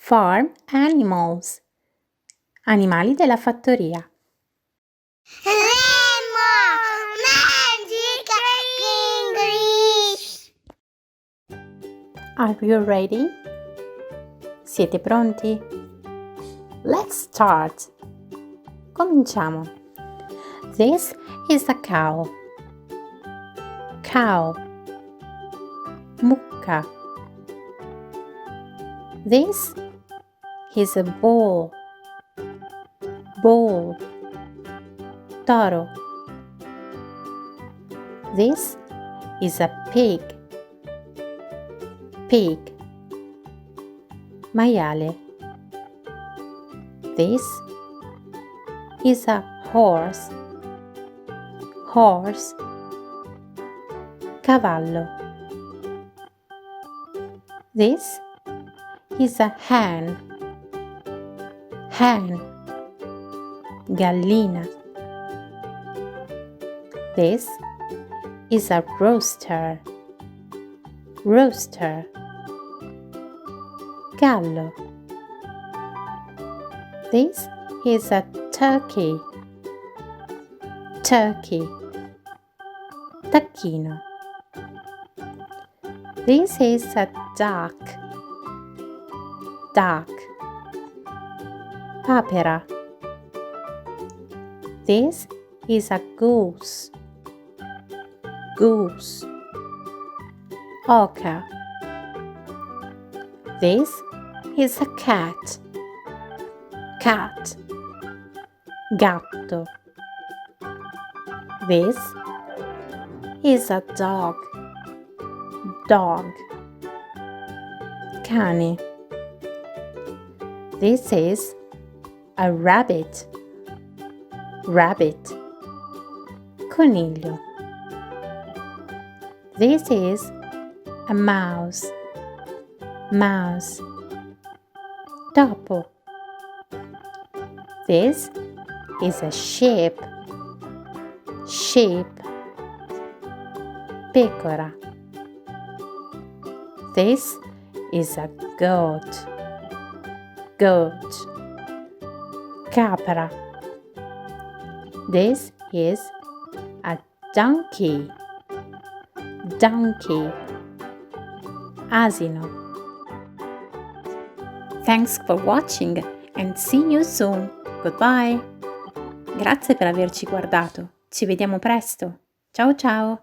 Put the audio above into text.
Farm animals. Animali della fattoria. Are you ready? Siete pronti? Let's start. Cominciamo. This is a cow. Cow. Mucca. This is a bull. Bull. Toro. This is a pig. Pig. Maiale. This is a horse. Horse. Cavallo. This is a hen. Hen. Gallina. This is a rooster. Rooster. Gallo. This is a turkey. Turkey. Tacchino. This is a duck. Duck. Papera. This is a goose. Goose. Oca. This is a cat. Cat. Gatto. This is a dog. Dog. Cane. This is a rabbit. Rabbit. Coniglio. This is a mouse. Mouse. Topo. This is a sheep. Sheep. Pecora. This is a goat. Goat. Capra. This is a donkey. Donkey. Asino. Thanks for watching and see you soon. Goodbye. Grazie per averci guardato. Ci vediamo presto. Ciao ciao.